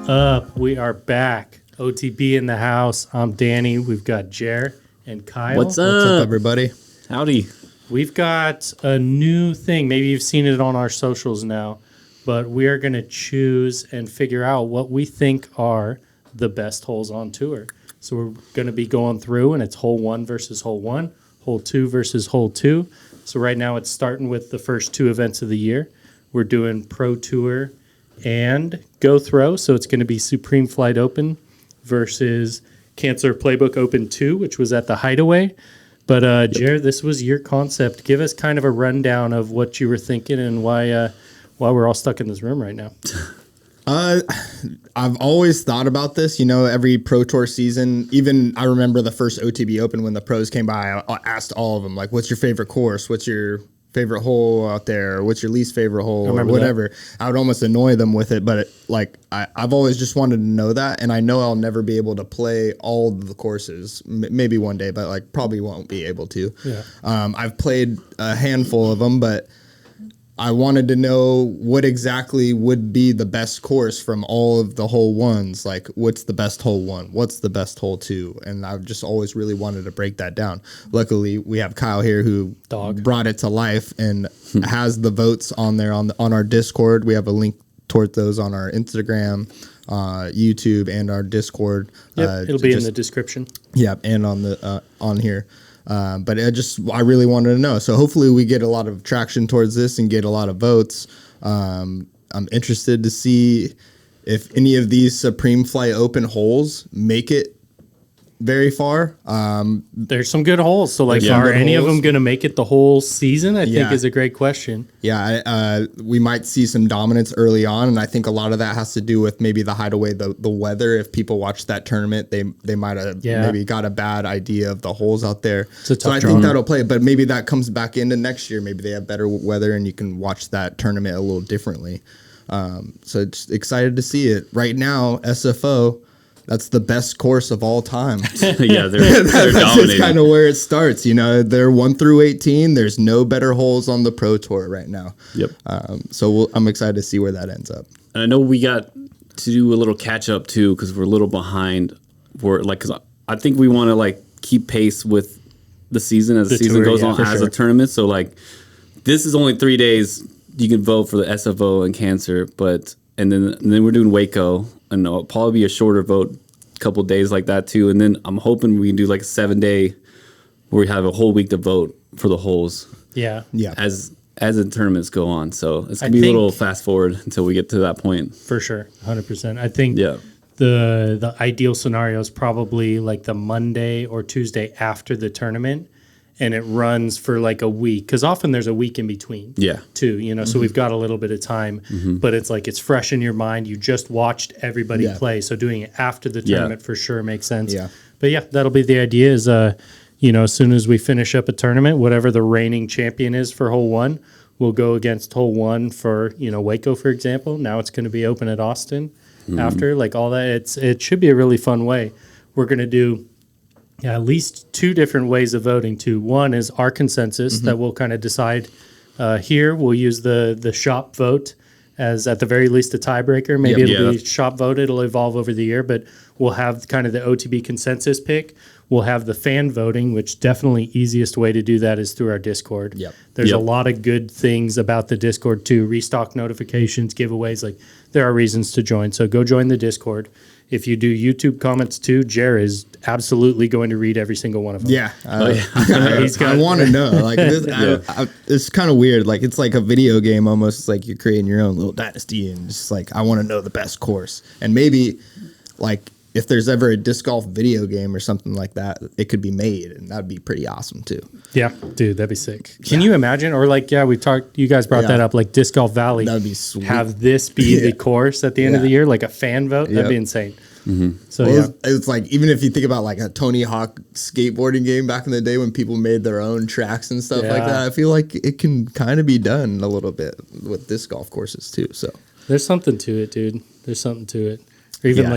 up? We are back. OTB in the house. I'm Danny. We've got Jer and Kyle. What's up? What's up, everybody? Howdy. We've got a new thing. Maybe you've seen it on our socials now, but we are going to choose and figure out what we think are the best holes on tour. So we're going to be going through, and it's hole 1 versus hole 1, hole 2 versus hole 2. So right now it's starting with the first 2 events of the year. We're doing Pro Tour and GoThrow. So it's going to be Supreme Flight Open versus Cancer Playbook Open II, which was at the Hideaway. But Jared, this was your concept. Give us kind of a rundown of what you were thinking and why we're all stuck in this room right now. I've always thought about this, every Pro Tour season. Even I remember the first OTB Open when the pros came by, I asked all of them, like, what's your favorite course? What's your favorite hole out there? What's your least favorite hole? Or whatever. That. I would almost annoy them with it, but I've always just wanted to know that, and I know I'll never be able to play all of the courses. Maybe one day, but probably won't be able to. Yeah. I've played a handful of them, but I wanted to know what exactly would be the best course from all of the hole ones. Like, what's the best hole 1? What's the best hole 2? And I've just always really wanted to break that down. Luckily, we have Kyle here who brought it to life and has the votes on there on our Discord. We have a link toward those on our Instagram, YouTube, and our Discord. Yep, it'll be in the description. Yeah, and on the on here. But I really wanted to know. So hopefully we get a lot of traction towards this and get a lot of votes. I'm interested to see if any of these Supreme Flight Open holes make it very far. There's some good holes. So, are any of them going to make it the whole season? I think is a great question. Yeah, we might see some dominance early on, and I think a lot of that has to do with maybe the Hideaway, the weather. If people watch that tournament, they might have maybe got a bad idea of the holes out there. So I think that'll play, but maybe that comes back into next year. Maybe they have better weather, and you can watch that tournament a little differently. So just excited to see it. Right now, SFO, that's the best course of all time. Yeah, they're dominating. That's kind of where it starts. They're 1 through 18. There's no better holes on the Pro Tour right now. Yep. So I'm excited to see where that ends up. And I know we got to do a little catch up too, because we're a little behind. Because I think we want to keep pace with the season as the season goes on as a tournament. So this is only 3 days. You can vote for the SFO and Cancer, and then we're doing WACO. And it'll probably be a shorter vote, a couple of days like that too. And then I'm hoping we can do a 7-day where we have a whole week to vote for the holes. Yeah. As the tournaments go on. So it's going to be a little fast forward until we get to that point. For sure. 100%. I think the ideal scenario is probably the Monday or Tuesday after the tournament. And it runs for a week, because often there's a week in between. Yeah. Too, so we've got a little bit of time, but it's fresh in your mind. You just watched everybody play, so doing it after the tournament for sure makes sense. Yeah. But that'll be the idea. Is as soon as we finish up a tournament, whatever the reigning champion is for hole 1, we'll go against hole 1 for WACO, for example. Now it's going to be open at Austin after all that. It should be a really fun way. We're going to do at least 2 different ways of voting too. One is our consensus that we'll kind of decide here. We'll use the shop vote as at the very least a tiebreaker. Maybe it'll be shop vote. It'll evolve over the year, but we'll have kind of the OTB consensus pick. We'll have the fan voting, which definitely easiest way to do that is through our Discord. There's a lot of good things about the Discord too. Restock notifications, giveaways. There are reasons to join. So go join the Discord. If you do YouTube comments too, Jer is absolutely going to read every single one of them. Yeah. I want to know. It's kind of weird. It's like a video game almost. It's you're creating your own little dynasty, and just I want to know the best course. And maybe if there's ever a disc golf video game or something like that, it could be made, and that'd be pretty awesome too. Yeah, dude, that'd be sick. Can you imagine? Or we talked. You guys brought that up. Disc Golf Valley. That'd be sweet. Have this be the course at the end of the year, a fan vote. That'd be insane. So it's even if you think about a Tony Hawk skateboarding game back in the day when people made their own tracks and stuff like that, I feel it can kind of be done a little bit with disc golf courses too. So there's something to it, dude. There's something to it. Or even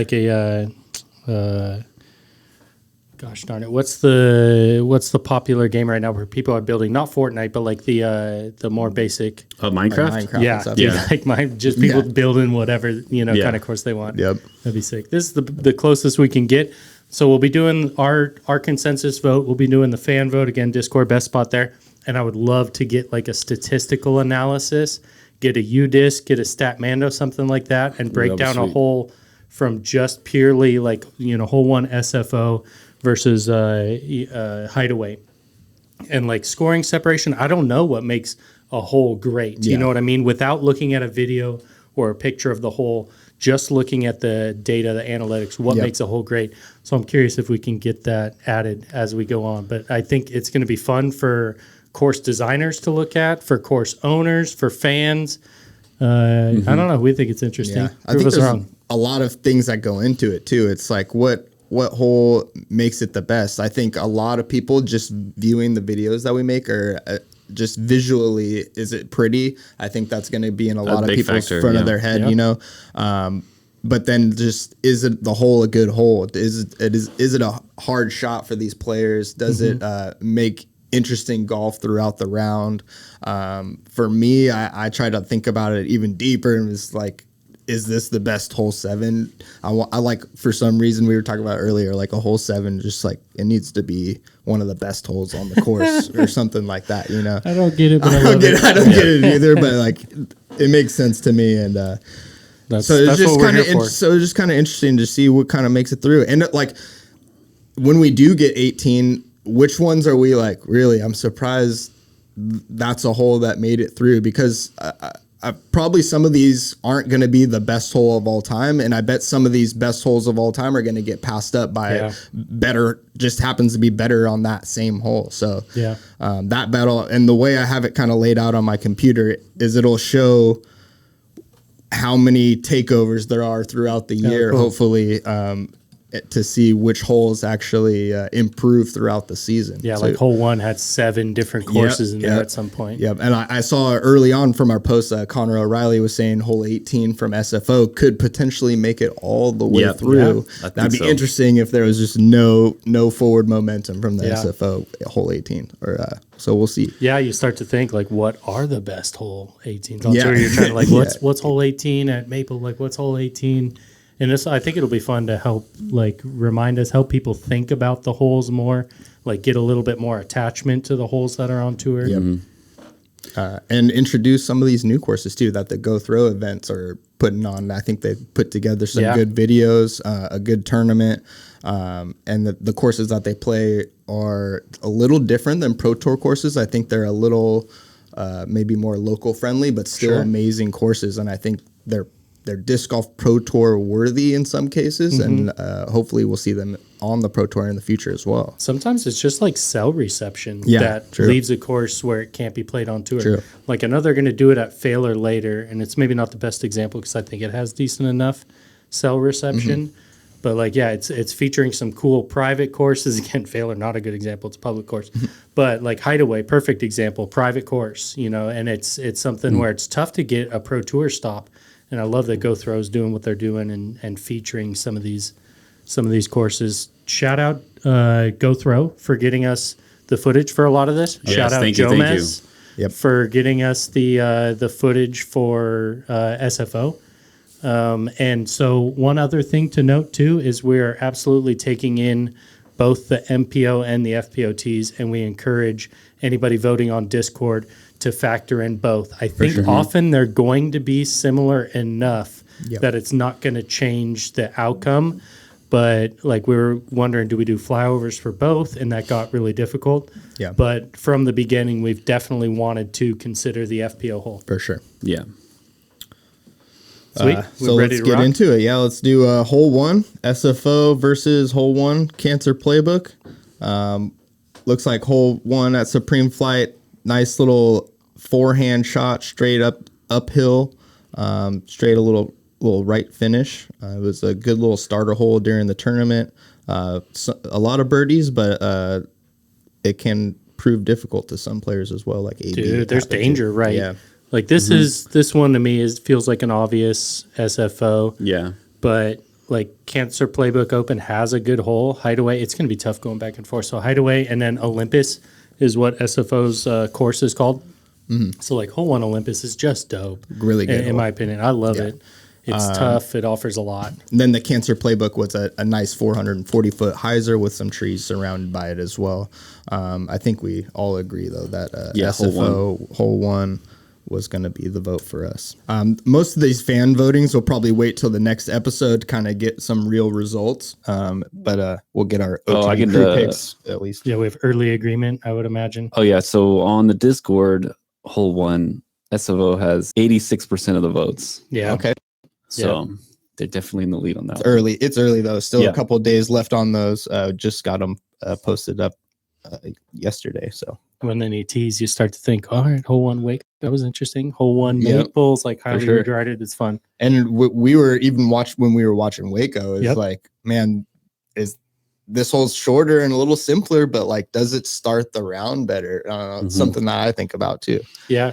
gosh darn it, what's the popular game right now where people are building, not Fortnite, but like the more basic Minecraft? Like Minecraft yeah, and stuff. dude, Yeah. like mine, just people building whatever, kind of course they want. Yep. That'd be sick. This is the closest we can get. So we'll be doing our consensus vote. We'll be doing the fan vote again, Discord best spot there. And I would love to get like a statistical analysis, get a UDisc, get a Statmando, something like that, and break down a whole from just purely like, hole one SFO versus hideaway. And like scoring separation, I don't know what makes a hole great. You know what I mean? Without looking at a video or a picture of the hole, just looking at the data, the analytics, what makes a hole great. So I'm curious if we can get that added as we go on. But I think it's going to be fun for course designers to look at, for course owners, for fans. I don't know. We think it's interesting. Yeah. I Prove think us there's wrong. a lot of things that go into it too. It's like what hole makes it the best. I think a lot of people just viewing the videos that we make are just visually, is it pretty? I think that's going to be in a lot of people's front of their head, but then just, is it the hole a good hole? Is it a hard shot for these players? Does it make interesting golf throughout the round? For me, I try to think about it even deeper and was like, is this the best hole 7? I like, for some reason we were talking about earlier, like a hole 7, just like it needs to be one of the best holes on the course or something like that, I don't get it, but I don't get it either, but like it makes sense to me. And so it's just kind of interesting to see what kind of makes it through. And like when we do get 18, which ones are we like, really, I'm surprised that's a hole that made it through, because probably some of these aren't going to be the best hole of all time, and I bet some of these best holes of all time are going to get passed up by better, just happens to be better on that same hole. So that battle, and the way I have it kind of laid out on my computer is it'll show how many takeovers there are throughout the year, hopefully, to see which holes actually improve throughout the season. Yeah, so, like hole 1 had 7 different courses in there at some point. Yep, and I saw early on from our post, Connor O'Reilly was saying hole 18 from SFO could potentially make it all the way through. Yeah, that'd be interesting if there was just no forward momentum from the SFO hole 18. So we'll see. Yeah, you start to think like, what are the best hole 18s on tour? You're trying to like, what's hole 18 at Maple? Like, what's hole 18? And this, I think it'll be fun to help, like, help people think about the holes more, like get a little bit more attachment to the holes that are on tour. Yep. And introduce some of these new courses too that the GoThrow events are putting on. I think they've put together some good videos, a good tournament, and the courses that they play are a little different than Pro Tour courses. I think they're a little maybe more local friendly, but still amazing courses. And I think they're Disc Golf Pro Tour worthy in some cases, and hopefully we'll see them on the Pro Tour in the future as well. Sometimes it's just like cell reception that leaves a course where it can't be played on tour. True. Like I know they're going to do it at Fail or Later, and it's maybe not the best example because I think it has decent enough cell reception. But like, it's featuring some cool private courses. Again, Fail or not a good example. It's a public course. But like Hideaway, perfect example, private course, and it's something where it's tough to get a Pro Tour stop. And I love that GoThrow's doing what they're doing and featuring some of these courses. Shout out GoThrow for getting us the footage for a lot of this. Yes, Shout out thank Jomez you. for getting us the footage for SFO. And so one other thing to note too is we're absolutely taking in both the MPO and the FPOTs, and we encourage anybody voting on Discord to factor in both. I think often they're going to be similar enough that it's not going to change the outcome. But like we were wondering, do we do flyovers for both? And that got really difficult. Yeah. But from the beginning, we've definitely wanted to consider the FPO hole. For sure. Yeah. Sweet. So let's get into it. Yeah, let's do hole 1, SFO versus hole 1, Cancer Playbook. Looks like hole 1 at Supreme Flight. Nice little forehand shot straight uphill, straight a little right finish. It was a good little starter hole during the tournament. A lot of birdies, but it can prove difficult to some players as well. Like AB. Dude, there's danger, right? Yeah. Like this one to me feels like an obvious SFO. Yeah. But like Cancer Playbook Open has a good hole. Hideaway, it's going to be tough going back and forth. So Hideaway and then Olympus is what SFO's course is called. Mm-hmm. So like hole 1 Olympus is just dope. Really good. In my opinion, I love it. It's tough. It offers a lot. Then the Cancer Playbook was a nice 440-foot hyzer with some trees surrounded by it as well. I think we all agree, though, that SFO hole 1 was going to be the vote for us. Most of these fan votings will probably wait till the next episode to kind of get some real results. But we'll get our OTB crew picks at least. Yeah, we have early agreement, I would imagine. Oh, yeah. So on the Discord, hole 1, SFO has 86% of the votes. Yeah. Okay. So they're definitely in the lead on that. It's early though. Still a couple of days left on those. Just got them posted up yesterday. So when then ETs, you start to think, all right, hole 1 Wake, that was interesting. Hole 1 Maples, like highly regarded. It's fun. And we were even when we were watching WACO. It's like, man, is this hole's shorter and a little simpler, but like, does it start the round better? I don't know. It's something that I think about too. Yeah,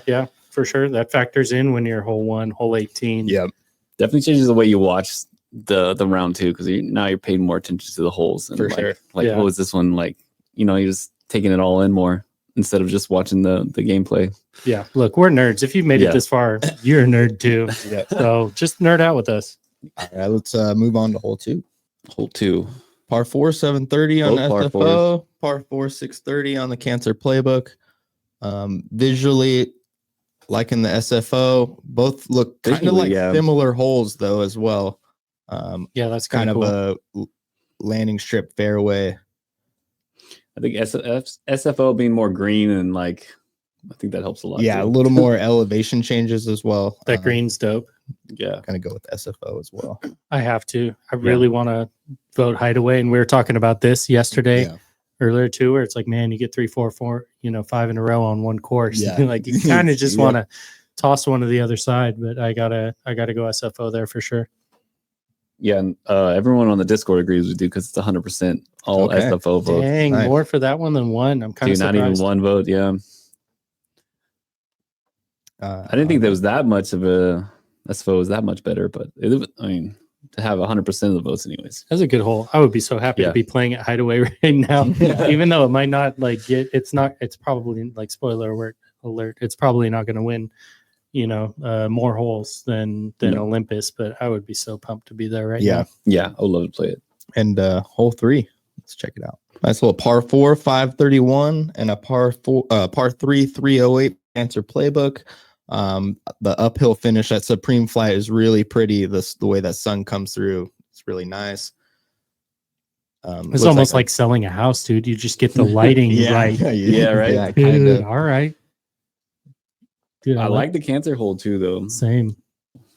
for sure. That factors in when you're hole 1, hole 18. Yep. Definitely changes the way you watch the round too, because now you're paying more attention to the holes. And what was this one like? You're just taking it all in more instead of just watching the gameplay. Yeah, look, we're nerds. If you've made it this far, you're a nerd too. So just nerd out with us. All right, let's move on to hole 2. Hole 2, par 4, 730 on Both SFO. Par 4, 630 on the Cancer Playbook. Visually, like in the SFO, both look kind of like similar holes though as well. That's kind of a landing strip fairway. I think SFO being more green and like, I think that helps a lot. Yeah, too. a little more elevation changes as well. That green's dope. Yeah, gonna go with SFO as well. I have to. I really want to vote Hideaway, and we were talking about this yesterday. Earlier too, where it's like, man, you get 3, 4, 4, 5 in a row on one course. Like you kind of just want to toss one to the other side, but I gotta go SFO there for sure. Yeah, and everyone on the Discord agrees with you because it's 100% all SFO votes. Dang, more for that one than one. I'm kind of surprised. Not even one vote. Yeah, I didn't think there was that much of a SFO was that much better, but to have 100% of the votes anyways. That's a good hole. I would be so happy to be playing at Hideaway right now, even though it might not it's probably like spoiler alert. It's probably not going to win, more holes than Olympus, but I would be so pumped to be there right now. Yeah. I would love to play it. And hole 3, let's check it out. Nice little par 4, 531 and a par 3, 308 Cancer Playbook. The uphill finish at Supreme Flight is really pretty. The way that sun comes through, it's really nice. It's almost like selling a house, dude. You just get the lighting right. Right. Yeah, kind of. All right. Dude, I like the Cancer hole too, though. Same.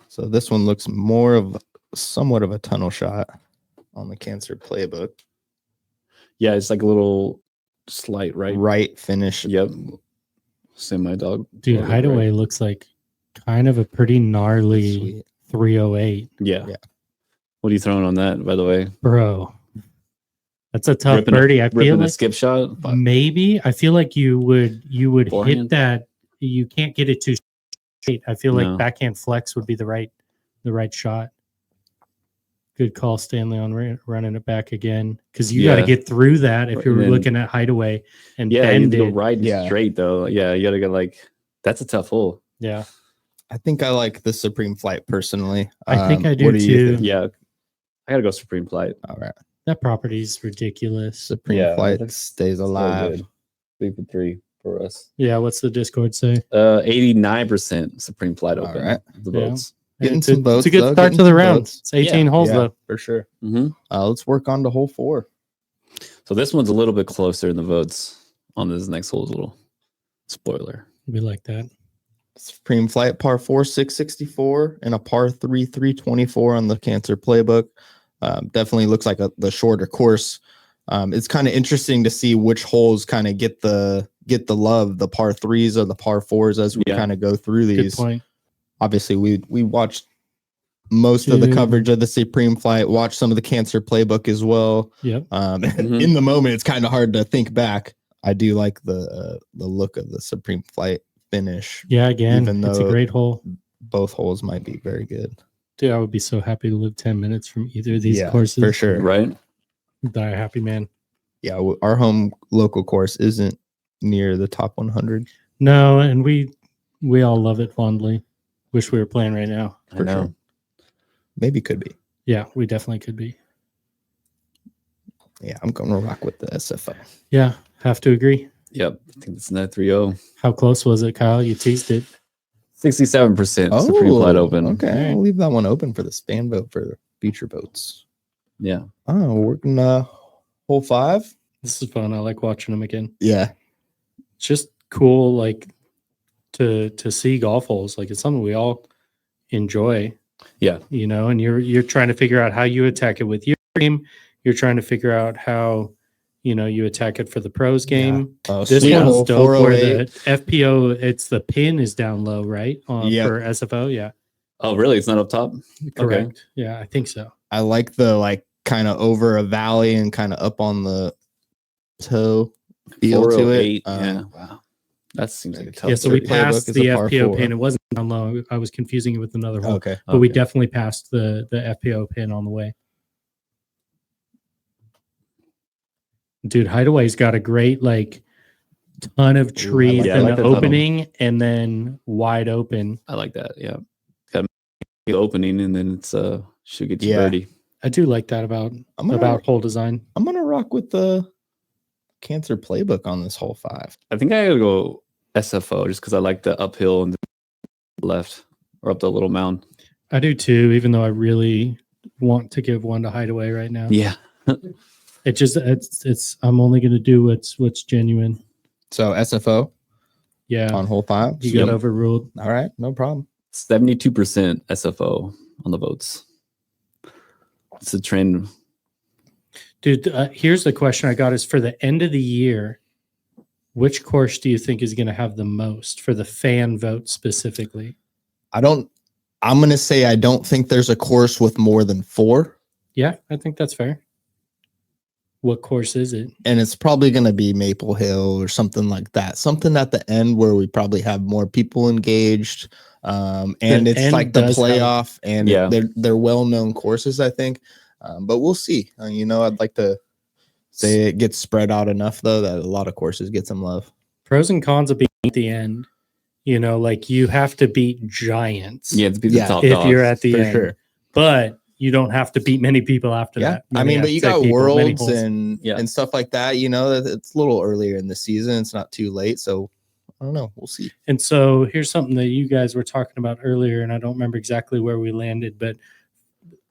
So this one looks somewhat of a tunnel shot on the Cancer Playbook. Yeah, it's like a little slight right finish. Yep. Semi dog. Dude, Hideaway looks like kind of a pretty gnarly 308. Yeah. What are you throwing on that, by the way? Bro, that's a tough birdie. I feel like a skip shot. Maybe. I feel like you would Forehand? hit that. You can't get it too straight. I feel like backhand flex would be the right shot. Good call, Stanley, on running it back again, because you got to get through that if you're looking at Hideaway and bend it. Right straight though. Yeah, you got to get that's a tough hole. Yeah, I think I like the Supreme Flight personally. I think I do too. Yeah, I got to go Supreme Flight. All right, that property's ridiculous. Supreme Flight stays alive. So 3 for 3 for us. Yeah, what's the Discord say? 89% Supreme Flight open. All right, the votes. Getting some votes. It's a good start to the round. It's 18 holes though, for sure. Mm-hmm. Let's work on to hole 4. So this one's a little bit closer in the votes on this next hole. Is a little spoiler. We like that. Supreme Flight par 4, 664 and a par 3, 324 on the Cancer Playbook. Definitely looks like the shorter course. It's kind of interesting to see which holes kind of get the love, the par 3s or the par 4s as we kind of go through these. Good point. Obviously, we watched most of the coverage of the Supreme Flight, watched some of the Cancer Playbook as well. Yep. In the moment, it's kind of hard to think back. I do like the look of the Supreme Flight finish. Yeah, again, it's a great hole. Both holes might be very good. Dude, I would be so happy to live 10 minutes from either of these courses. For sure. Right? Die a happy man. Yeah, our home local course isn't near the top 100. No, and we all love it fondly. Wish we were playing right now. I know. Sure. Maybe could be. Yeah, we definitely could be. Yeah, I'm going to rock with the SFO. Yeah, have to agree. Yep. I think it's another 3-0. How close was it, Kyle? You teased it. 67% Supreme Flight Open. Okay, Right. I'll leave that one open for the span vote for the feature votes. Yeah. Oh, we're working hole 5. This is fun. I like watching them again. Yeah. It's just cool, like to see golf holes. Like it's something we all enjoy. Yeah. You know, and you're trying to figure out how you attack it with your game. You're trying to figure out how you attack it for the pros game. This sweet one's hole, dope where 408. the FPO, it's the pin is down low, right? Yep. For SFO, yeah. Oh, really? It's not up top? Correct. Okay. Yeah, I think so. I like the kind of over a valley and kind of up on the toe feel to it. 408. Yeah. Wow. That seems like a tough. Yeah, so we 30. passed Playbook is the a par FPO four. pin. It wasn't down low. I was confusing it with another hole. Okay. But we Okay. definitely passed the FPO pin on the way. Dude, Hideaway's got a great ton of trees like in that the tunnel. opening and then wide open. I like that. Yeah. Got the opening and then it's should get you Yeah. birdie. I do like that about hole design. I'm gonna rock with the Cancer Playbook on this hole 5. I think I gotta go SFO just because I like the uphill and the left or up the little mound. I do too, even though I really want to give one to Hideaway right now. Yeah. It just it's I'm only gonna do what's genuine. So SFO Yeah. on hole 5. You got overruled. All right, no problem. 72% SFO on the votes. It's a trend. Dude, here's the question I got is for the end of the year, which course do you think is going to have the most for the fan vote specifically? I'm gonna say I don't think there's a course with more than 4. Yeah, I think that's fair. What course is it? And it's probably going to be Maple Hill or something like that. Something at the end where we probably have more people engaged. And The it's end like the does have- playoff, and Yeah. they're well-known courses, I think. But we'll see. I'd like to say it gets spread out enough, though, that a lot of courses get some love. Pros and cons of being at the end. You have to beat giants Yeah, it's be the Yeah, top if dog. you're at the For end. sure. But you don't have to beat many people after Yeah. that. I Many mean, but you upset got people, many worlds holes. and stuff like that. It's a little earlier in the season. It's not too late. So I don't know. We'll see. And so here's something that you guys were talking about earlier, and I don't remember exactly where we landed, but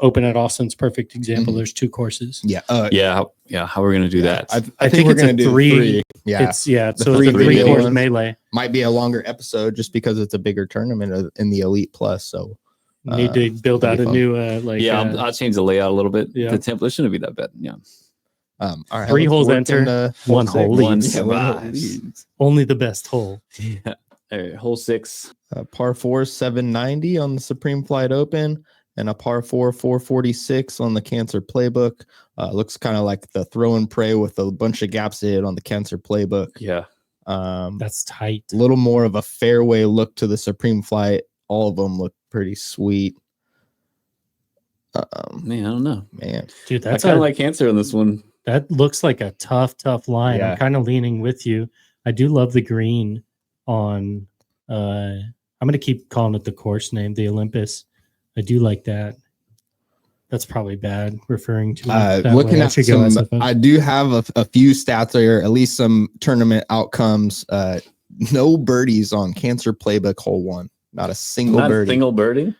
Open at Austin's perfect example. Mhm. There's 2 courses. Yeah. Yeah. How are we gonna do that? I think we're it's going a to do 3. Yeah. So The it's a three 3-course ones. melee. Might be a longer episode just because it's a bigger tournament in the Elite Plus. So Need to build that'd out be a fun. new yeah, I'll change the layout a little bit. Yeah. The template shouldn't be that bad. Yeah. all right. 3 let's holes work enter, into 1 six. hole One leads. Yeah, one hole survives. leads. Only the best hole. Yeah. All right. Hole 6. Par 4 790 on the Supreme Flight Open, and a par 4 446 on the Cancer Playbook. Looks kind of like the throw and pray with a bunch of gaps in it on the Cancer Playbook. Yeah. That's tight. A little more of a fairway look to the Supreme Flight. All of them look pretty sweet. Man, I don't know. Man, Dude, I that's kind of like Cancer on this one. that looks like a tough line. Yeah. I'm kind of leaning with you. I do love the green on I'm gonna keep calling it the course name, the Olympus. I do like that. That's probably bad referring to it that looking way. I at should go some, SFO. I do have a few stats there, at least some tournament outcomes. No birdies on Cancer Playbook hole 1. Not a single Not a birdie. single birdie.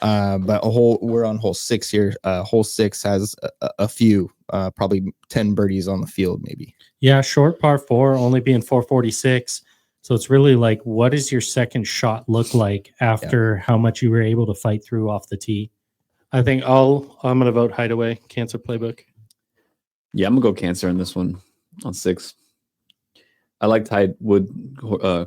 But we're on hole 6 here. Hole 6 has a few, probably 10 birdies on the field, maybe. Yeah, short par 4 only being 446. So it's really like, what does your second shot look like after how much you were able to fight through off the tee? I think I'm going to vote Hideaway, Cancer Playbook. Yeah, I'm gonna go Cancer on this one on 6. I like Tide Wood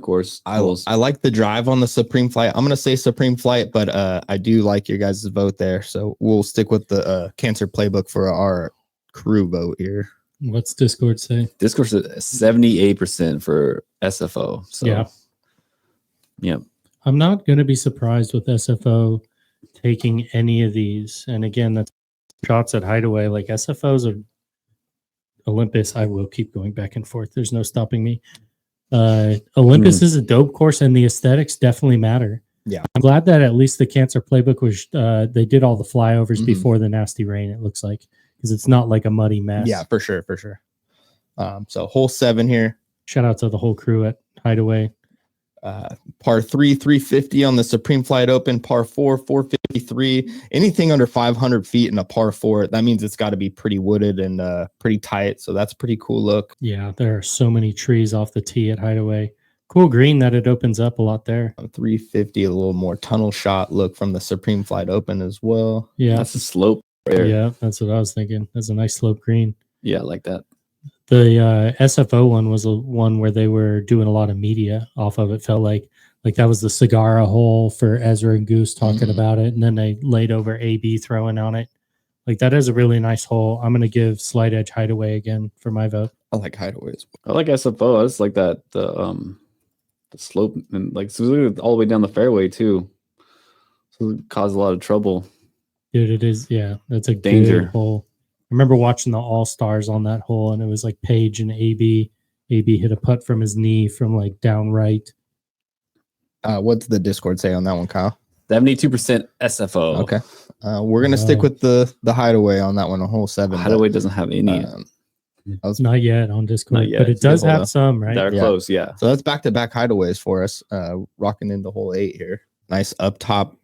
course. I holes. like the drive on the Supreme Flight. I'm going to say Supreme Flight, but I do like your guys' vote there. So we'll stick with the Cancer Playbook for our crew vote here. What's Discord say? This course is 78% for SFO. So Yeah. yeah. I'm not going to be surprised with SFO taking any of these. And again, that's shots at Hideaway. Like SFOs of Olympus, I will keep going back and forth. There's no stopping me. Olympus is a dope course, and the aesthetics definitely matter. Yeah. I'm glad that at least the Cancer Playbook was, they did all the flyovers before the nasty rain, it looks like, because it's not like a muddy mess. Yeah, for sure. So hole 7 here. Shout out to the whole crew at Hideaway. Par 3, 350 on the Supreme Flight Open. Par 4, 453. Anything under 500 feet in a par 4, that means it's got to be pretty wooded and pretty tight. So that's a pretty cool look. Yeah, there are so many trees off the tee at Hideaway. Cool green that it opens up a lot there. 350, a little more tunnel shot look from the Supreme Flight Open as well. Yeah, that's a slope there. Yeah, that's what I was thinking. That's a nice slope green. Yeah, I like that. The SFO one was one where they were doing a lot of media off of it. Felt like that was the Sagara hole for Ezra and Goose talking about it, and then they laid over AB throwing on it. Like, that is a really nice hole. I'm going to give Slight Edge Hideaway again for my vote. I like Hideaway as well. I like SFO. I just like that the slope and like all the way down the fairway too. So it caused a lot of trouble. Dude, it is. Yeah, that's a danger good hole. I remember watching the All-Stars on that hole, and it was like Paige and AB. AB hit a putt from his knee from like down right. What's the Discord say on that one, Kyle? 72% SFO. Okay. We're going to stick with the Hideaway on that one, on hole 7. Hideaway doesn't have any. Not yet on Discord, Not yet. but it does have some, right? They're close, yeah. So that's back-to-back Hideaways for us, rocking into hole 8 here. Nice up top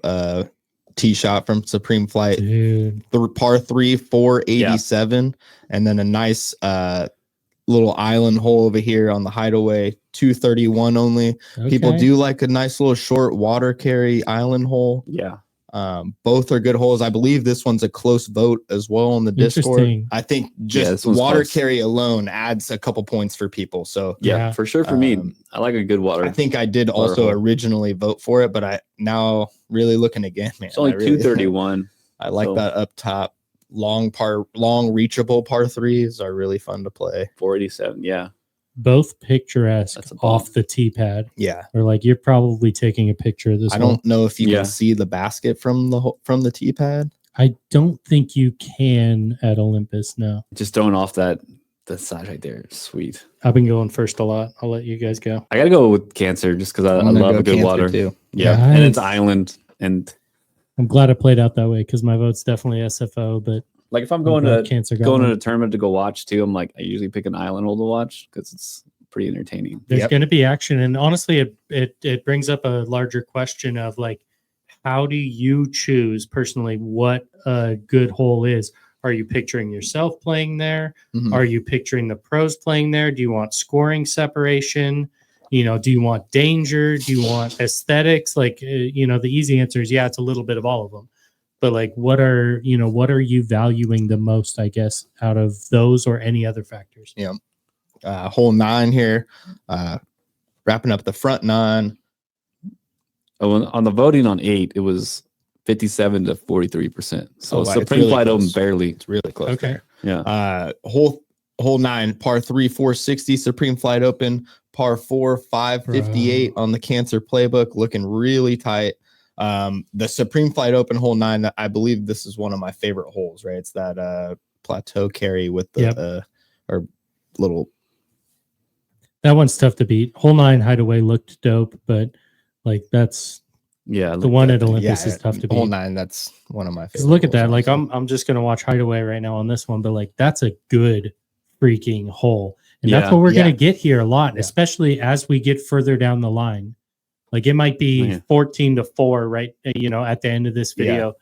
tee shot from Supreme Flight. Dude. The par 3, 487, and then a nice little island hole over here on the Hideaway, 231 only. Okay. People do like a nice little short water carry island hole. Yeah. Both are good holes. I believe this one's a close vote as well on the Discord. I think just water close. Carry alone adds a couple points for people. So yeah, for sure. For me, I like a good water. I think I did also originally vote for it, but I now really looking again, man. It's only 231. I like that up top long reachable par 3s are really fun to play. 487, yeah. Both picturesque off the tee pad. Yeah. Or like you're probably taking a picture of this. I don't know if you can see the basket from the tee pad. I don't think you can at Olympus, no. Just throwing off that side right there. Sweet. I've been going first a lot. I'll let you guys go. I got to go with Cancer just because I love a good water. Too. Yeah. Nice. And it's island. And I'm glad it played out that way because my vote's definitely SFO, but like if I'm going to a tournament to go watch too, I'm like, I usually pick an island hole to watch because it's pretty entertaining. There's going to be action. And honestly, it brings up a larger question of like, how do you choose personally what a good hole is? Are you picturing yourself playing there? Mm-hmm. Are you picturing the pros playing there? Do you want scoring separation? Do you want danger? Do you want aesthetics? Like, the easy answer is, yeah, it's a little bit of all of them. But like, what are you valuing the most, I guess, out of those or any other factors? Yeah. Hole 9 here, wrapping up the front 9. Oh, on the voting on 8, it was 57 to 43%. So Supreme Flight Open barely. It's really close. Okay. There. Yeah. Hole 9, par 3, 460, Supreme Flight Open, par 4, 558 on the Cancer Playbook, looking really tight. The Supreme Flight Open hole 9, I believe this is one of my favorite holes, right? It's that plateau carry with the or little. That one's tough to beat. Hole 9 Hideaway looked dope, but like that's the one at Olympus is tough to beat. Hole 9, that's one of my favorites. Look at that. Like I'm just gonna watch Hideaway right now on this one, but like that's a good freaking hole. And that's what we're gonna get here a lot, especially as we get further down the line. Like it might be 14 to 4, right? At the end of this video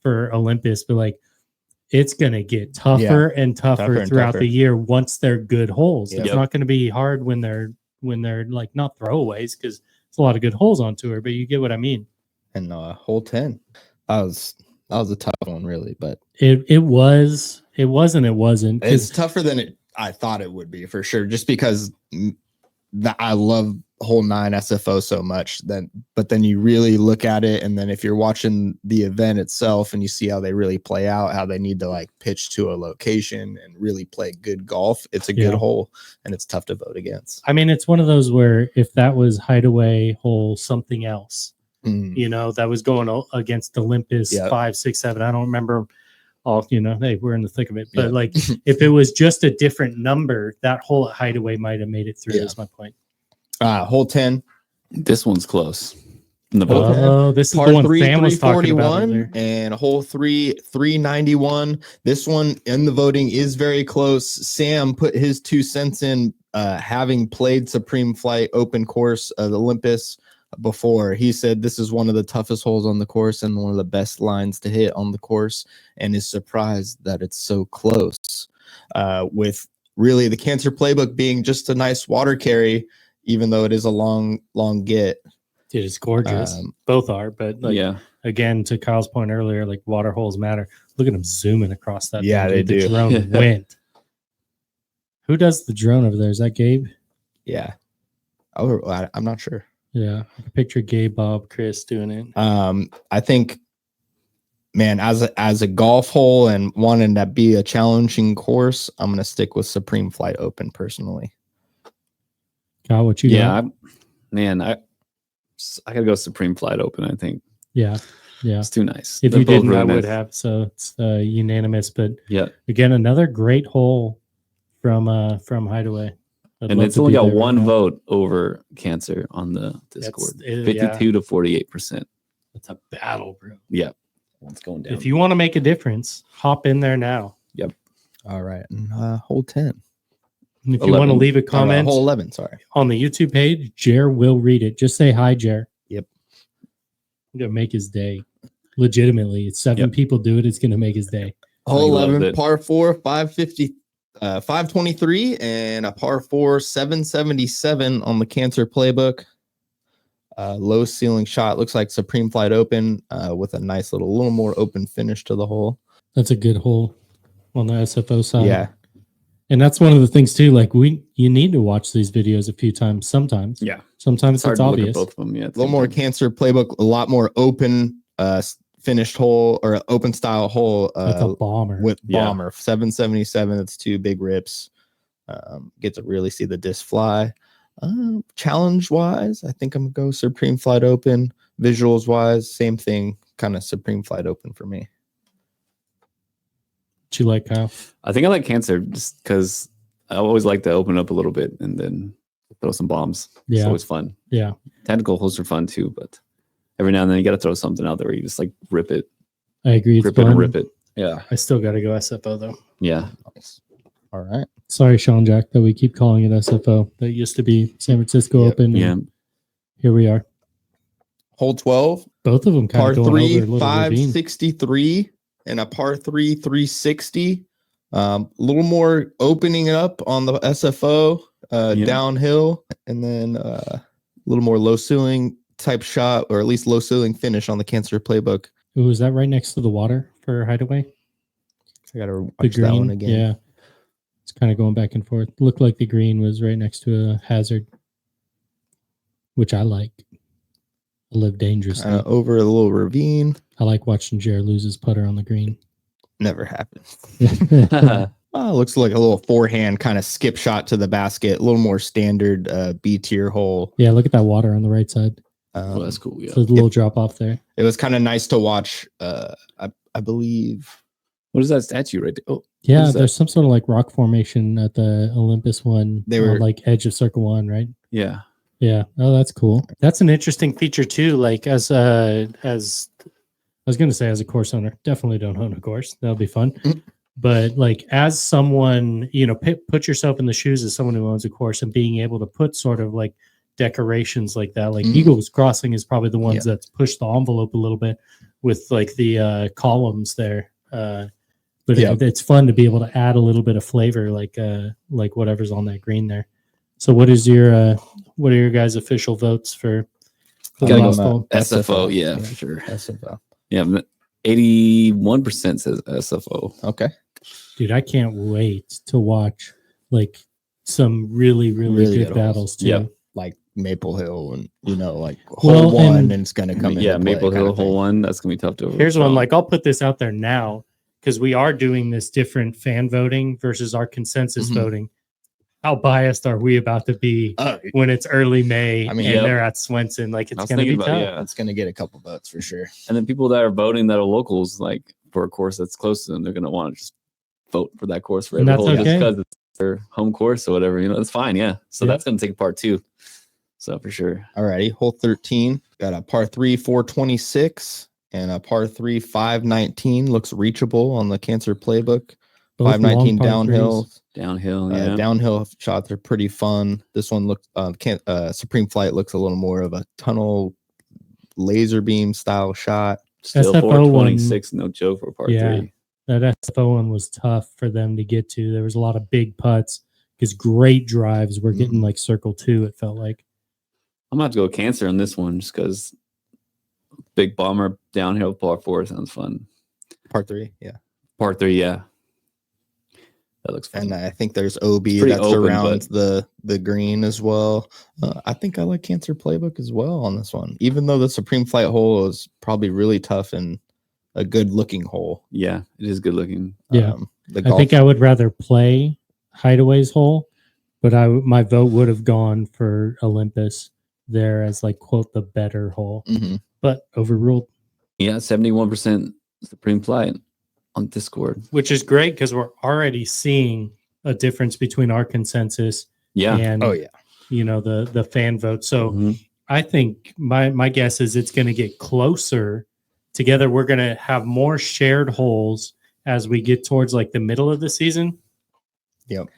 for Olympus, but like it's gonna get tougher and tougher throughout the year once they're good holes. It's not gonna be hard when they're like not throwaways because it's a lot of good holes on tour, but you get what I mean. And hole 10, that was a tough one, really, but it was and it wasn't. It's tougher than I thought it would be for sure, just because I love hole 9 SFO so much. But then you really look at it, and then if you're watching the event itself and you see how they really play out, how they need to like pitch to a location and really play good golf, it's a good hole, and it's tough to vote against. I mean, it's one of those where if that was Hideaway hole something else, you know, that was going against Olympus 5, 6, 7. I don't remember all, you know, hey, we're in the thick of it. But like, if it was just a different number, that hole at Hideaway might have made it through. Is my point. Hole 10. This one's close. This is the one Sam was talking about earlier. And hole 3, 391. This one in the voting is very close. Sam put his 2 cents in, having played Supreme Flight Open course at Olympus before. He said this is one of the toughest holes on the course and one of the best lines to hit on the course, and is surprised that it's so close. With really the Cancer Playbook being just a nice water carry, even though it is a long get. Dude, it's gorgeous. Both are, but like, again, to Kyle's point earlier, like water holes matter. Look at him zooming across that. Yeah, thing, they do. The drone went. Who does the drone over there? Is that Gabe? Yeah. Oh, I'm not sure. Yeah, I can picture Gabe, Bob, Chris doing it. I think, man, as a golf hole and wanting to be a challenging course, I'm gonna stick with Supreme Flight Open personally. Kyle, what you got? I gotta go Supreme Flight Open. I think. Yeah, it's too nice. If you didn't, I would have. So it's unanimous. But again, another great hole from Hideaway. And it's only got one vote over Cancer on the Discord. 52 to 48%. It's a battle, bro. Yeah, it's going down. If you want to make a difference, hop in there now. Yep. All right, and hole 10. And if 11. You want to leave a comment, hole 11, sorry, on the YouTube page, Jer will read it. Just say hi, Jer. Yep. I'm gonna make his day. Legitimately, it's 7 people do it. It's gonna make his day. Hole 11, par 4, 523, and a par 4, 777 on the Cancer Playbook. Low ceiling shot. Looks like Supreme Flight Open with a nice little more open finish to the hole. That's a good hole on the SFO side. Yeah. And that's one of the things too. Like you need to watch these videos a few times. Sometimes, Sometimes it's obvious. Both of them, a little more Cancer Playbook, a lot more open, finished hole or open style hole. With a bomber. 777. It's 2 big rips. Get to really see the disc fly. Challenge wise, I think I'm gonna go Supreme Flight Open. Visuals wise, same thing. Kind of Supreme Flight Open for me. You like, Kyle? I think I like Cancer just because I always like to open up a little bit and then throw some bombs. Yeah. It's always fun. Yeah. Technical holes are fun too, but every now and then you got to throw something out there where you just like rip it. I agree. Rip it and rip it. Yeah. I still got to go SFO though. Yeah. All right. Sorry, Sean Jack, that we keep calling it SFO. That used to be San Francisco Open. Yeah. Here we are. Hole 12. Both of them kind of going over a little 563. And a par 3, 360. A little more opening up on the SFO downhill, and then a little more low ceiling type shot, or at least low ceiling finish on the Cancer Playbook. Ooh, is that right next to the water for Hideaway? I got to watch that one again. Yeah. It's kind of going back and forth. Looked like the green was right next to a hazard, which I like. I live dangerously. Over a little ravine. I like watching Jared lose his putter on the green. Never happened. Looks like a little forehand kind of skip shot to the basket. A little more standard B tier hole. Yeah, look at that water on the right side. That's cool. Yeah, so there's a little drop off there. It was kind of nice to watch. I believe. What is that statue right there? Oh, yeah, there's some sort of like rock formation at the Olympus one. They were like edge of Circle 1, right? Yeah. Yeah. Oh, that's cool. That's an interesting feature too. Like as I was going to say, as a course owner, definitely don't own a course. That'll be fun. But like as someone, you know, put yourself in the shoes of someone who owns a course and being able to put sort of like decorations like that. Like Eagles Crossing is probably the ones that's pushed the envelope a little bit with like the columns there. But it's fun to be able to add a little bit of flavor, like whatever's on that green there. So what are your guys' official votes for the last hole? SFO, yeah, for sure. SFO. Yeah, 81% says SFO. Okay. Dude, I can't wait to watch like some really good battles too. Yep. Like Maple Hill and like hole 1 and it's gonna come in. Yeah, Maple Hill hole 1. That's gonna be tough to overcome. Here's one, like I'll put this out there now because we are doing this different fan voting versus our consensus voting. How biased are we about to be when it's early May and they're at Swenson? Like, it's going to be tough. Yeah, it's going to get a couple votes for sure. And then people that are voting that are locals, like for a course that's close to them, they're going to want to just vote for that course for every hole just because it's their home course or whatever. You know, it's fine. Yeah. So that's going to take a part too. So for sure. Alrighty, hole 13 got a par 3 426 and a par 3 519. Looks reachable on the Cancer Playbook. 519 downhill. Downhill shots are pretty fun. This one looks Supreme Flight looks a little more of a tunnel laser beam style shot. Still 426, no joke for par 3. That SFO one was tough for them to get to. There was a lot of big putts because great drives were getting like circle 2, it felt like. I'm going to have to go Cancer on this one just because big bomber downhill par 4 sounds fun. Par 3, yeah. Par 3, yeah. That looks fun. And I think there's OB that surrounds the green as well. I think I like Cancer Playbook as well on this one, even though the Supreme Flight hole is probably really tough and a good looking hole. Yeah, it is good looking. Yeah, I think I would rather play Hideaway's hole, but my vote would have gone for Olympus there as like quote the better hole, but overruled. Yeah, 71% Supreme Flight on Discord, which is great because we're already seeing a difference between our consensus and the fan vote. So I think my guess is it's going to get closer together. We're going to have more shared holes as we get towards like the middle of the season. Yep.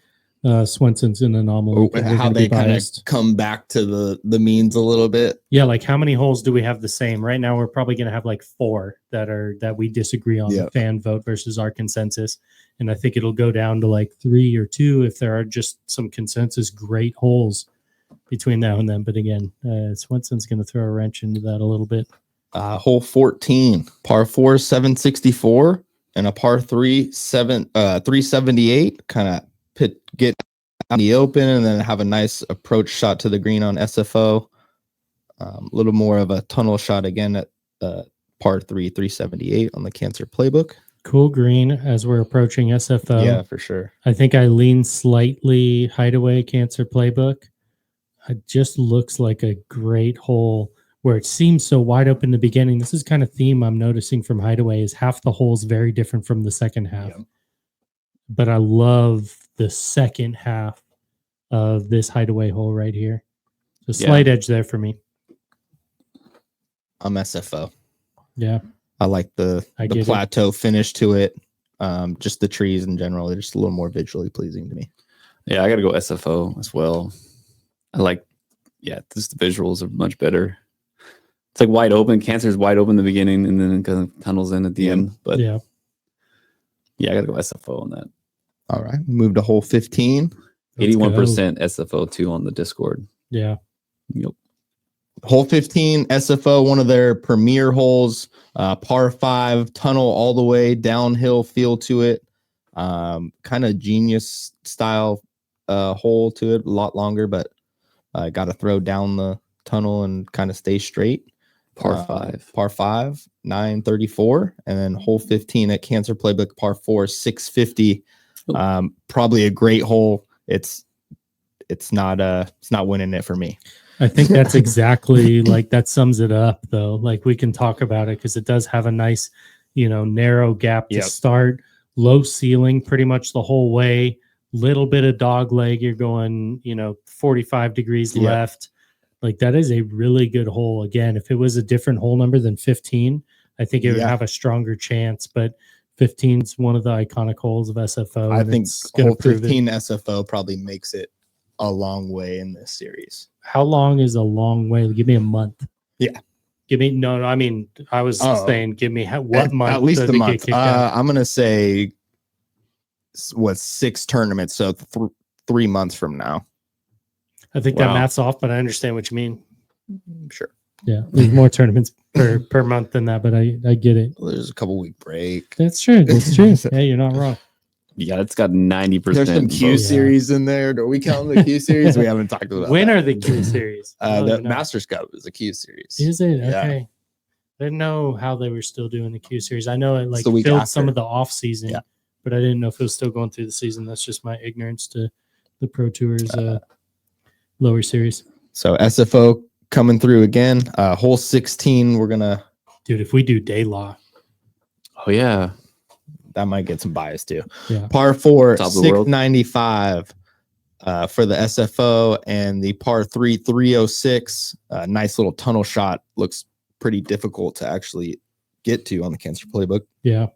Swenson's an anomaly. How they kind of come back to the means a little bit. Yeah, like how many holes do we have the same? Right now we're probably going to have like 4 that we disagree on the fan vote versus our consensus. And I think it'll go down to like 3 or 2 if there are just some consensus great holes between now and then. But again, Swenson's going to throw a wrench into that a little bit. Hole 14, par 4 764 and a par 3 378. Kind of get out in the open and then have a nice approach shot to the green on SFO. A little more of a tunnel shot again at par 3 378 on the Cancer Playbook. Cool green as we're approaching SFO. Yeah, for sure. I think I lean slightly Hideaway Cancer Playbook. It just looks like a great hole where it seems so wide open in the beginning. This is kind of theme I'm noticing from Hideaway is half the holes very different from the second half. Yeah. But I love the second half of this Hideaway hole right here. So slight edge there for me. I'm SFO. Yeah. I like the plateau finish to it. Just the trees in general. They're just a little more visually pleasing to me. Yeah, I got to go SFO as well. I like, just the visuals are much better. It's like wide open. Cancer's wide open in the beginning and then it kind of tunnels in at the end. But I got to go SFO on that. All right. Move to hole 15. 81% SFO too on the Discord. Yeah. Yep. Hole 15, SFO, one of their premier holes, par 5, tunnel all the way, downhill feel to it. Kind of genius style hole to it, a lot longer, but got to throw down the tunnel and kind of stay straight. Par 5. Par 5, 934. And then hole 15 at Cancer Playbook, par 4, 650. Probably a great hole. It's not winning it for me. I think that's exactly like that sums it up though. Like we can talk about it because it does have a nice, narrow gap to start, low ceiling pretty much the whole way, little bit of dog leg. You're going, 45 degrees left. Like that is a really good hole. Again, if it was a different hole number than 15, I think it would have a stronger chance, but 15 is one of the iconic holes of SFO. I think hole 15 SFO probably makes it a long way in this series. How long is a long way? Give me a month. Yeah. Give me I mean, I was saying, give me what month? At least a month. I'm gonna say 6 tournaments, so 3 months from now. I think that math's off, but I understand what you mean. Sure. Yeah, there's more tournaments per month than that, but I get it. Well, there's a couple week break. That's true. That's true. Hey, you're not wrong. Yeah, it's got 90%. There's some Q series in there. Do we count the Q series? We haven't talked about when that. Are the Q series? The Masters Cup is a Q series. Is it? Okay. I didn't know how they were still doing the Q series. I know it filled some of the off season, but I didn't know if it was still going through the season. That's just my ignorance to the Pro Tour's lower series. So SFO coming through again. Hole 16, we're gonna. Dude, if we do day law, Oh yeah, that might get some bias too. Yeah. Par 4, Top of the world. 695 for the SFO, and the par 3, 306. Nice little tunnel shot. Looks pretty difficult to actually get to on the Cancer Playbook. yeah.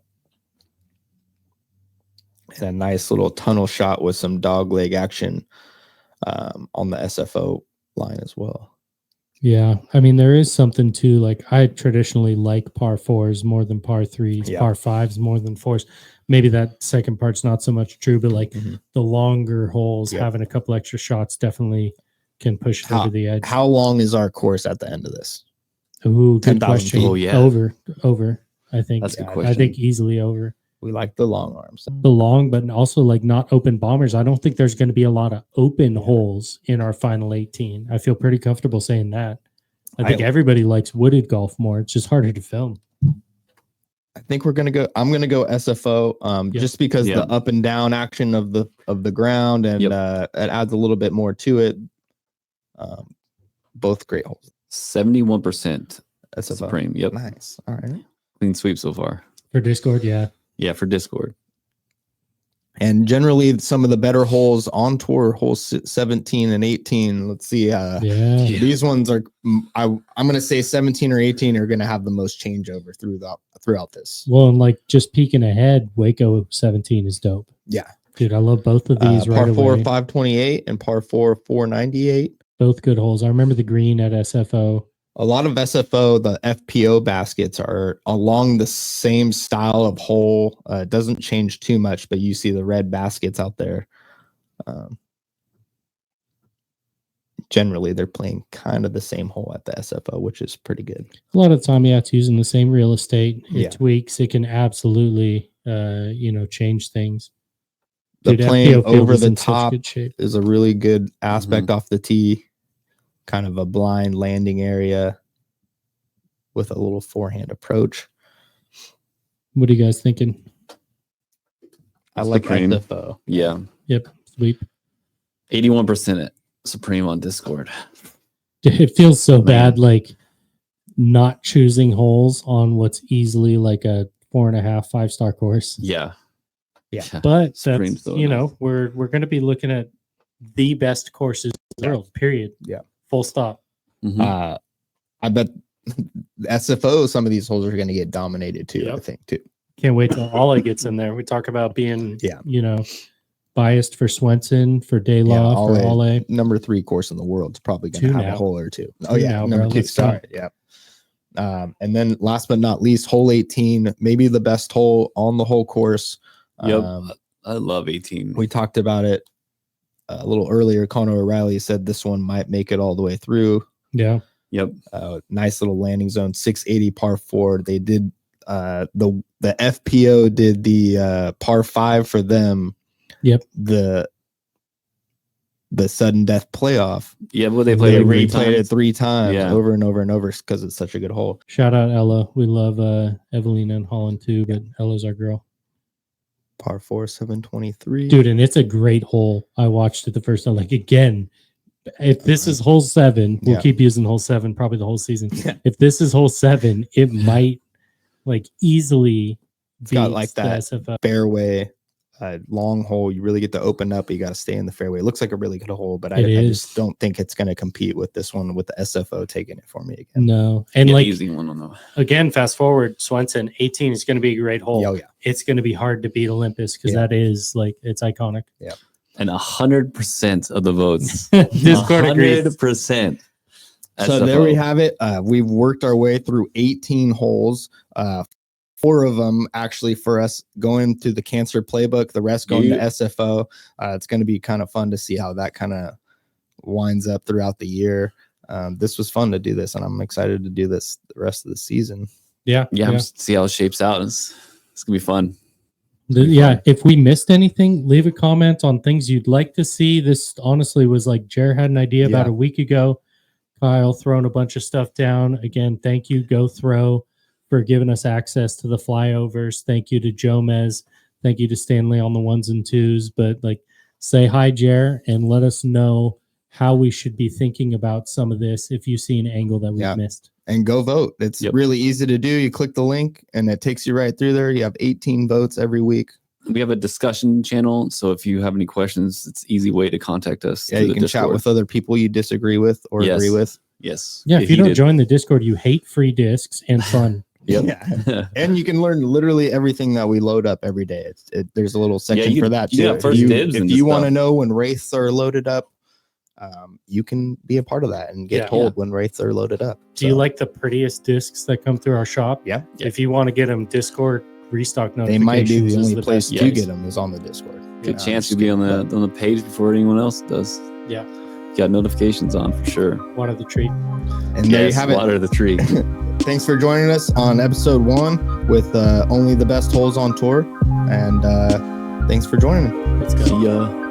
And a nice little tunnel shot with some dog leg action on the SFO line as well. Yeah, I mean, there is something to, like, I traditionally like par 4s more than par 3s, Yeah. par 5s more than 4s. Maybe that second part's not so much true, but like the longer holes, Yeah. having a couple extra shots definitely can push it over the edge. How long is our course at the end of this? Ooh, good 10,000 question. feet. Oh, yeah. Over. I think. That's a good I question. think easily over. We like the long arms. The long, but also like not open bombers. I don't think there's going to be a lot of open holes in our final 18. I feel pretty comfortable saying that. I think everybody likes wooded golf more. It's just harder to film. I think I'm gonna go SFO, just because the up and down action of the ground, and it adds a little bit more to it. Both great holes. 71% SFO. Supreme. Yep. Nice. All right. Clean sweep so far. For Discord, yeah. Yeah, for Discord. And generally, some of the better holes on tour, holes 17 and 18. Let's see. These ones are. I'm going to say 17 or 18 are going to have the most changeover throughout this. Well, and like just peeking ahead, WACO 17 is dope. Yeah, dude, I love both of these. Par right 4, away. 528, and par 4, 498. Both good holes. I remember the green at SFO. A lot of SFO, the FPO baskets are along the same style of hole. It doesn't change too much, but you see the red baskets out there. Generally, they're playing kind of the same hole at the SFO, which is pretty good. A lot of the time, it's using the same real estate. It tweaks. It can absolutely, change things. The Dude, playing FPO field over is the in such top good shape. is a really good aspect off the tee. Kind of a blind landing area with a little forehand approach. What are you guys thinking? I like Supreme. SFO. Yeah. Yep. Sweep. 81% at Supreme on Discord. It feels so bad, like not choosing holes on what's easily like a 4.5, 5-star course. Yeah. But Supreme's that's, so nice. we're going to be looking at the best courses in the world, period. Yeah. Full stop. Mhm. I bet SFO, some of these holes are going to get dominated too, Yep. I think, too. Can't wait till Ollie gets in there. We talk about being, biased for Swenson, for Daylaw, for Ollie. Number 3 course in the world is probably going to have a hole or two. Oh, yeah. Now, number bro. 2. Let's go. Sorry. Yeah. And then last but not least, hole 18, maybe the best hole on the whole course. Yep. I love 18. We talked about it a little earlier. Conor O'Reilly said this one might make it all the way through. Yeah. Yep. Nice little landing zone, 680 par 4. They did the FPO did the par 5 for them. Yep. The sudden death playoff. Yeah, well, they played replayed it 3 times Yeah. over and over and over because it's such a good hole. Shout out Ella. We love Evelina and Holland too, but Ella's our girl. Par 4, 723. Dude, and it's a great hole. I watched it the first time. Like, again, if this is hole 7, we'll keep using hole 7 probably the whole season. If this is hole 7, it might like easily It's got like the that SFO. fairway long hole. You really get to open up. You got to stay in the fairway. It looks like a really good hole, but I just don't think it's going to compete with this one with the SFO taking it for me again. No. And like, easy one on the again, fast forward, Swenson, 18 is going to be a great hole. Oh, yeah. It's going to be hard to beat Olympus because that is like, it's iconic. Yeah. And 100% of the votes. Discord agrees. 100%. So there we have it. We've worked our way through 18 holes. 4 of them actually for us going to the Cancer Playbook, the rest going to SFO. It's going to be kind of fun to see how that kind of winds up throughout the year. This was fun to do this, and I'm excited to do this the rest of the season. Yeah. See how it shapes out. It's going to be fun. If we missed anything, leave a comment on things you'd like to see. This honestly was like Jared had an idea about a week ago. Kyle throwing a bunch of stuff down. Again, thank you, GoThrow, for giving us access to the flyovers. Thank you to Jomez. Thank you to Stanley on the 1s and 2s. But like say hi, Jer, and let us know how we should be thinking about some of this if you see an angle that we've missed. And go vote. It's really easy to do. You click the link and it takes you right through there. You have 18 votes every week. We have a discussion channel, so if you have any questions, it's an easy way to contact us. Yeah, you can chat with other people you disagree with or agree with. Yes. Yeah, if you don't join the Discord, you hate free discs and fun. Yeah. And you can learn literally everything that we load up every day. There's a little section for that too. If you want to know when wraiths are loaded up, you can be a part of that and get told when wraiths are loaded up. Do you like the prettiest discs that come through our shop? Yeah. If you want to get them Discord restock notifications, they might be the only place to get them is on the Discord. Good chance you'll be on the page before anyone else does. Yeah. Got notifications on for sure. Water the tree. And there you have it. Water the tree. Thanks for joining us on episode 1 with only the best holes on tour. And thanks for joining. Let's go. See ya.